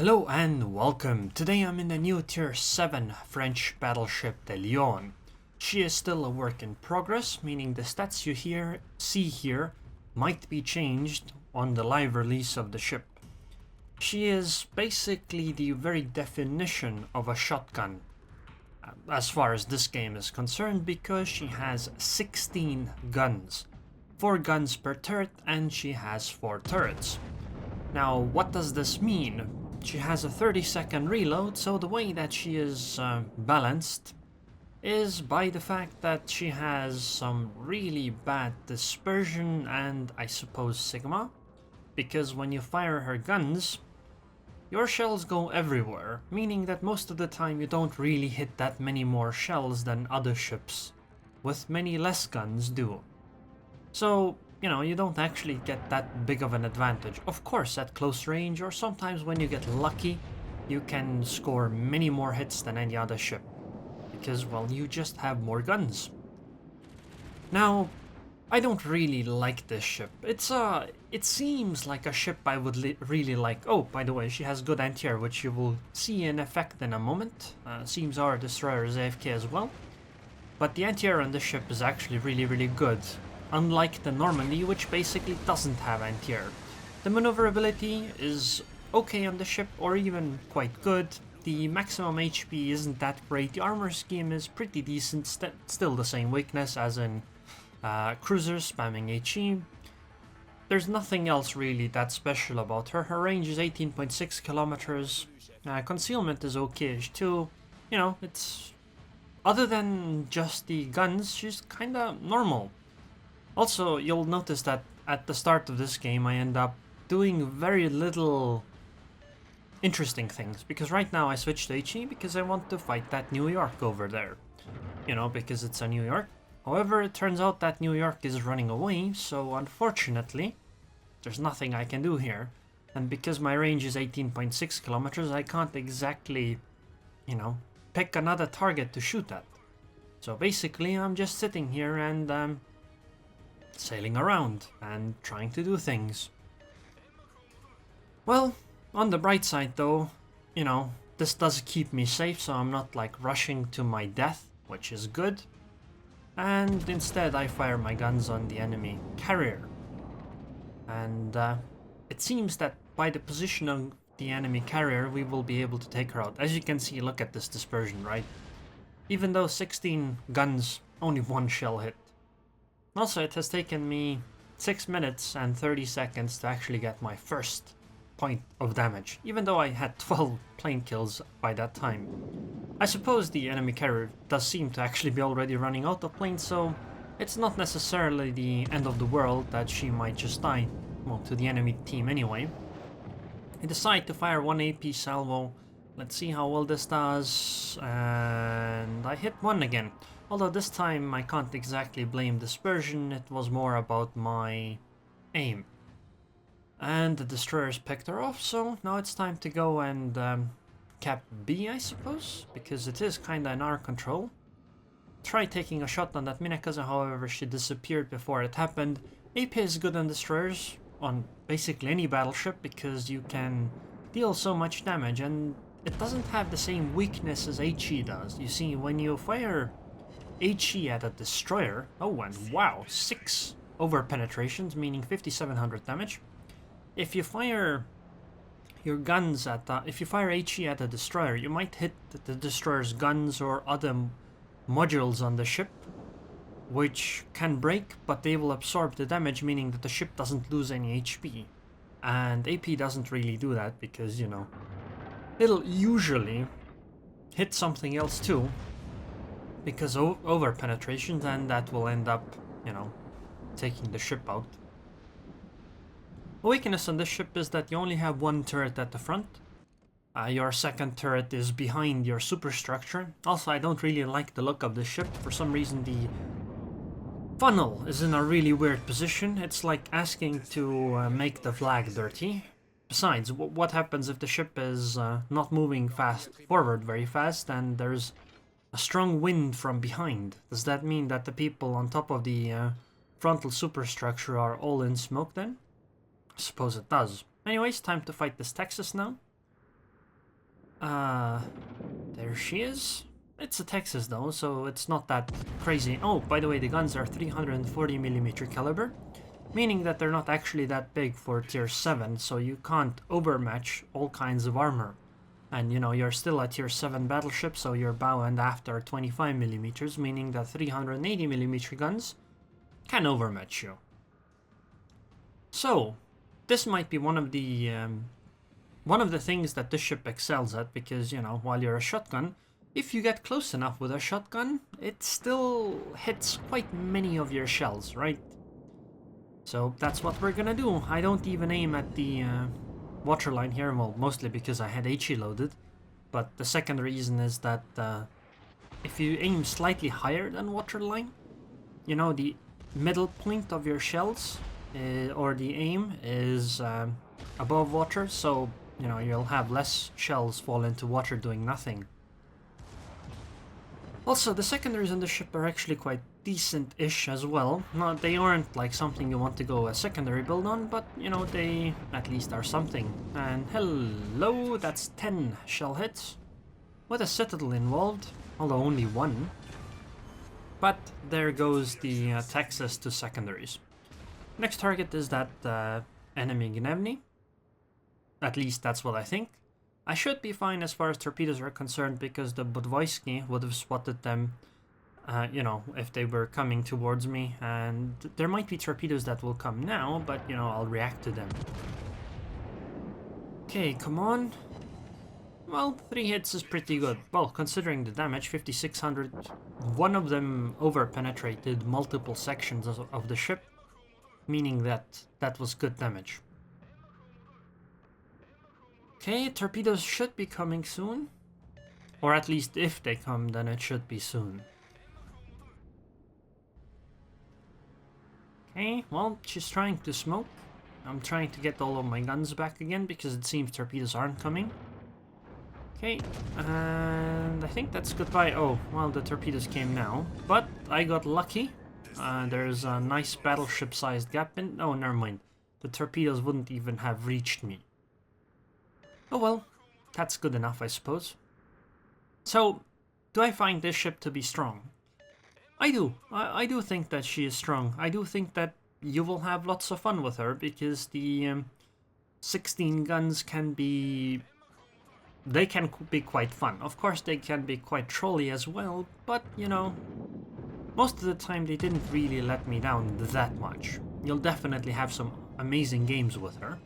Hello and welcome. Today I'm in the new Tier 7 French battleship the Lyon. She is still a work in progress, meaning the stats you see here might be changed on the live release of the ship. She is basically the very definition of a shotgun, as far as this game is concerned, because she has 16 guns. 4 guns per turret, and she has 4 turrets. Now, what does this mean? She has a 30-second reload, so the way that she is balanced is by the fact that she has some really bad dispersion and I suppose sigma, because when you fire her guns, your shells go everywhere, meaning that most of the time you don't really hit that many more shells than other ships with many less guns do. So, you don't actually get that big of an advantage. Of course, at close range, or sometimes when you get lucky, you can score many more hits than any other ship. Because, well, you just have more guns. Now, I don't really like this ship. It seems like a ship I would really like. Oh, by the way, she has good anti-air, which you will see in effect in a moment. Seems our destroyer is AFK as well. But the anti-air on this ship is actually really good. Unlike the Normandy, which basically doesn't have anti-air. The maneuverability is okay on the ship, or even quite good. The maximum HP isn't that great. The armor scheme is pretty decent, still the same weakness as in cruisers spamming HE. There's nothing else really that special about her. Her range is 18.6 kilometers. Concealment is okay-ish too. It's... Other than just the guns, she's kinda normal. Also, you'll notice that at the start of this game I end up doing very little interesting things, because right now I switched to HE because I want to fight that New York over there. Because it's a New York. However, it turns out that New York is running away, so unfortunately, there's nothing I can do here. And because my range is 18.6 kilometers, I can't exactly, pick another target to shoot at. So basically, I'm just sitting here and sailing around and trying to do things. Well, on the bright side though, this does keep me safe, so I'm not like rushing to my death, which is good. And instead I fire my guns on the enemy carrier. And it seems that by the position of the enemy carrier we will be able to take her out. As you can see, look at this dispersion, right? Even though 16 guns, only 1 shell hit. Also, it has taken me 6 minutes and 30 seconds to actually get my first point of damage, even though I had 12 plane kills by that time. I suppose the enemy carrier does seem to actually be already running out of planes, so it's not necessarily the end of the world that she might just die, well, to the enemy team anyway. I decide to fire 1 AP salvo. Let's see how well this does, and I hit 1 again. Although this time I can't exactly blame dispersion, it was more about my aim. And the destroyers picked her off, so now it's time to go and cap B, I suppose, because it is kinda in our control. Try taking a shot on that Minakaza, however she disappeared before it happened. AP is good on destroyers, on basically any battleship, because you can deal so much damage, and it doesn't have the same weakness as HE does. You see, when you fire HE at a destroyer, oh, and wow, 6 over penetrations, meaning 5700 damage. If you fire your guns at if you fire HE at a destroyer, you might hit the destroyer's guns or other modules on the ship, which can break, but they will absorb the damage, meaning that the ship doesn't lose any HP. And AP doesn't really do that because, it'll usually hit something else too, because over penetrations, and that will end up, taking the ship out. A weakness on this ship is that you only have 1 turret at the front. Your second turret is behind your superstructure. Also, I don't really like the look of this ship. For some reason, the funnel is in a really weird position. It's like asking to make the flag dirty. Besides, what happens if the ship is not moving forward very fast and there's a strong wind from behind? Does that mean that the people on top of the frontal superstructure are all in smoke then? I suppose it does. Anyways, time to fight this Texas now. There she is. It's a Texas though, so it's not that crazy. Oh, by the way, the guns are 340mm caliber, meaning that they're not actually that big for tier 7, so you can't overmatch all kinds of armor. And you know, you're still a tier 7 battleship, so your bow and aft are 25mm, meaning that 380mm guns can overmatch you. So, this might be one of the things that this ship excels at, because, you know, while you're a shotgun, if you get close enough with a shotgun, it still hits quite many of your shells, right? So that's what we're gonna do. I don't even aim at the waterline here, well, mostly because I had HE loaded, but the second reason is that if you aim slightly higher than waterline, you know, the middle point of your shells, or the aim is above water, so, you know, you'll have less shells fall into water doing nothing. Also, the secondaries on the ship are actually quite decent-ish as well. No, they aren't like something you want to go a secondary build on, but, you know, they at least are something. And hello, that's 10 shell hits, with a citadel involved, although only one. But there goes the Texas to secondaries. Next target is that enemy Gnevny. At least that's what I think. I should be fine as far as torpedoes are concerned, because the Budweiski would have spotted them, you know, if they were coming towards me. And there might be torpedoes that will come now, but, you know, I'll react to them. Okay, come on. Well, 3 hits is pretty good. Well, considering the damage, 5600. One of them over-penetrated multiple sections of the ship, meaning that that was good damage. Okay, torpedoes should be coming soon. Or at least if they come, then it should be soon. Okay, well, she's trying to smoke. I'm trying to get all of my guns back again, because it seems torpedoes aren't coming. Okay, and I think that's goodbye. Oh, well, the torpedoes came now. But I got lucky. There's a nice battleship-sized gap in... Oh, never mind. The torpedoes wouldn't even have reached me. Oh well, that's good enough, I suppose. So, do I find this ship to be strong? I do. I do think that she is strong. I do think that you will have lots of fun with her, because the 16 guns can be... They can be quite fun. Of course, they can be quite trolly as well, but, you know, most of the time they didn't really let me down that much. You'll definitely have some amazing games with her.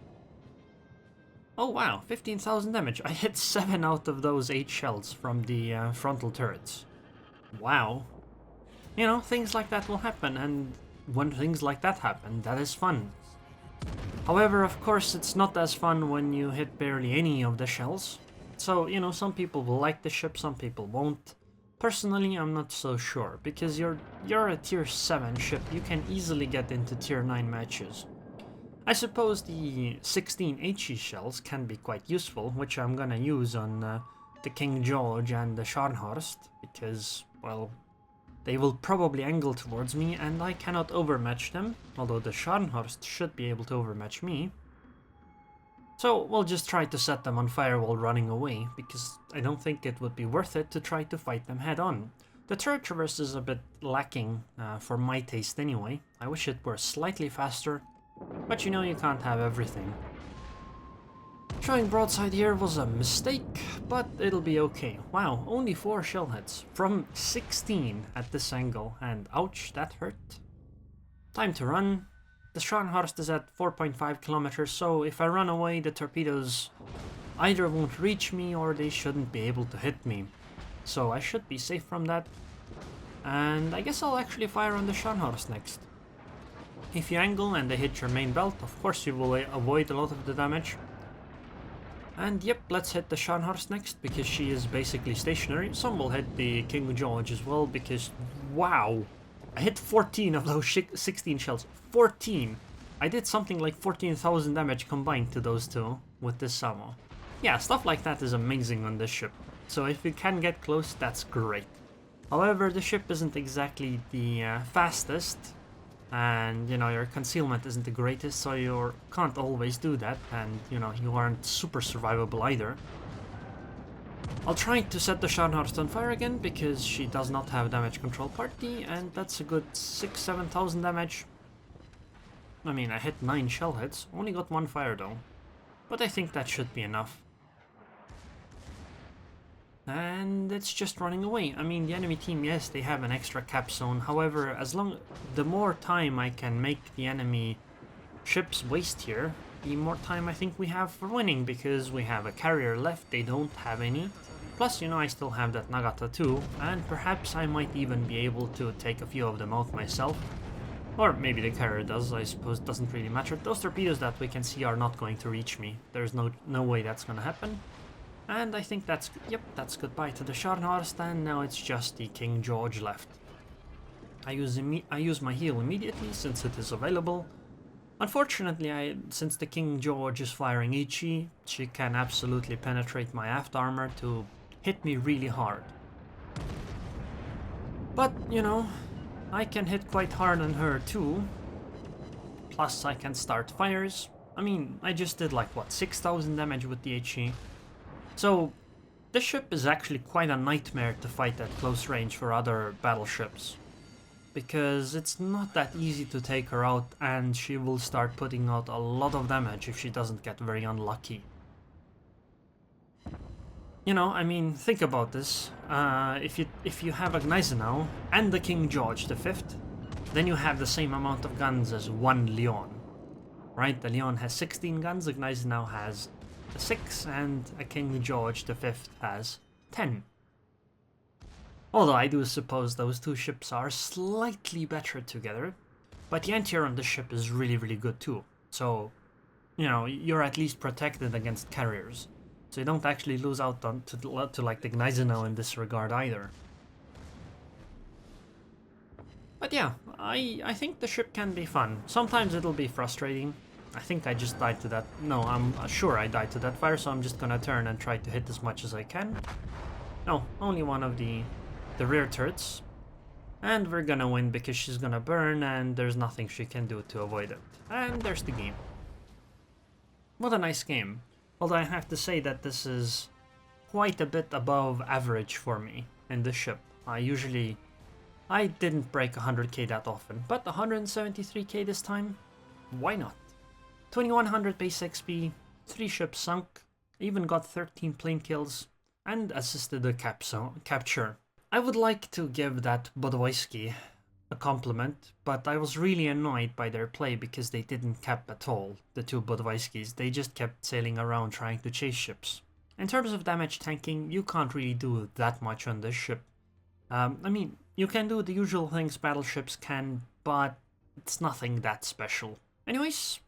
Oh wow, 15,000 damage. I hit 7 out of those 8 shells from the frontal turrets. Wow. You know, things like that will happen, and when things like that happen, that is fun. However, of course, it's not as fun when you hit barely any of the shells. So, you know, some people will like the ship, some people won't. Personally, I'm not so sure, because you're a tier 7 ship, you can easily get into tier 9 matches. I suppose the 16 HE shells can be quite useful, which I'm gonna use on the King George and the Scharnhorst, because, well, they will probably angle towards me and I cannot overmatch them, although the Scharnhorst should be able to overmatch me. So we'll just try to set them on fire while running away, because I don't think it would be worth it to try to fight them head on. The turret traverse is a bit lacking for my taste anyway. I wish it were slightly faster. But you know, you can't have everything. Showing broadside here was a mistake, but it'll be okay. Wow, only 4 shell hits from 16 at this angle, and ouch, that hurt. Time to run. The Scharnhorst is at 4.5 kilometers, so if I run away, the torpedoes either won't reach me or they shouldn't be able to hit me. So I should be safe from that. And I guess I'll actually fire on the Scharnhorst next. If you angle and they hit your main belt, of course you will avoid a lot of the damage. And yep, let's hit the Scharnhorst next, because she is basically stationary. Some will hit the King George as well, because wow! I hit 14 of those 16 shells. 14! I did something like 14,000 damage combined to those two with this ammo. Yeah, stuff like that is amazing on this ship. So if you can get close, that's great. However, the ship isn't exactly the fastest. And, you know, your concealment isn't the greatest, so you can't always do that, and, you know, you aren't super survivable either. I'll try to set the Scharnhorst on fire again, because she does not have damage control party, and that's a good 6,000-7,000 damage. I mean, I hit 9 shell hits, only got 1 fire though. But I think that should be enough. And it's just running away. I mean, the enemy team, yes, they have an extra cap zone. However, the more time I can make the enemy ships waste here, the more time I think we have for winning, because we have a carrier left, they don't have any. Plus, you know, I still have that Nagata too, and perhaps I might even be able to take a few of them out myself. Or maybe the carrier does, I suppose it doesn't really matter. Those torpedoes that we can see are not going to reach me. There's no way that's gonna happen. And I think that's goodbye to the Scharnhorst, and now it's just the King George left. I use my heal immediately since it is available. Unfortunately, since the King George is firing HE, she can absolutely penetrate my aft armor to hit me really hard. But, you know, I can hit quite hard on her too. Plus I can start fires. I mean, I just did like, what, 6,000 damage with the HE. So, this ship is actually quite a nightmare to fight at close range for other battleships. Because it's not that easy to take her out, and she will start putting out a lot of damage if she doesn't get very unlucky. You know, I mean, think about this. If you have a Gneisenau and the King George V, then you have the same amount of guns as one Lyon. Right? The Lyon has 16 guns, the Gneisenau has 6, and a King George V has 10. Although I do suppose those two ships are slightly better together, but the anti-air on this ship is really, really good too. So, you know, you're at least protected against carriers. So you don't actually lose out to like the Gneisenau in this regard either. But yeah, I think the ship can be fun. Sometimes it'll be frustrating. I think I just died to that. No, I'm sure I died to that fire, so I'm just gonna turn and try to hit as much as I can. No, only one of the rear turrets. And we're gonna win because she's gonna burn and there's nothing she can do to avoid it. And there's the game. What a nice game. Although I have to say that this is quite a bit above average for me in this ship. I didn't break 100k that often, but 173k this time? Why not? 2100 base XP, 3 ships sunk, even got 13 plane kills, and assisted the capture. I would like to give that Bodoisky a compliment, but I was really annoyed by their play because they didn't cap at all, the two Bodoiskys. They just kept sailing around trying to chase ships. In terms of damage tanking, you can't really do that much on this ship. I mean, you can do the usual things battleships can, but it's nothing that special. Anyways,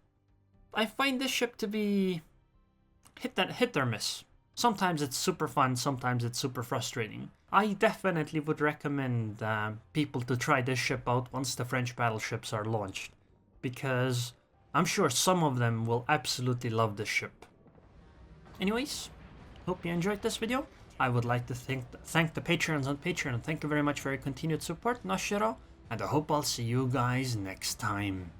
I find this ship to be hit or miss. Sometimes it's super fun, sometimes it's super frustrating. I definitely would recommend people to try this ship out once the French battleships are launched, because I'm sure some of them will absolutely love this ship. Anyways, hope you enjoyed this video. I would like to thank the Patreons on Patreon, and thank you very much for your continued support, Nashiro, and I hope I'll see you guys next time.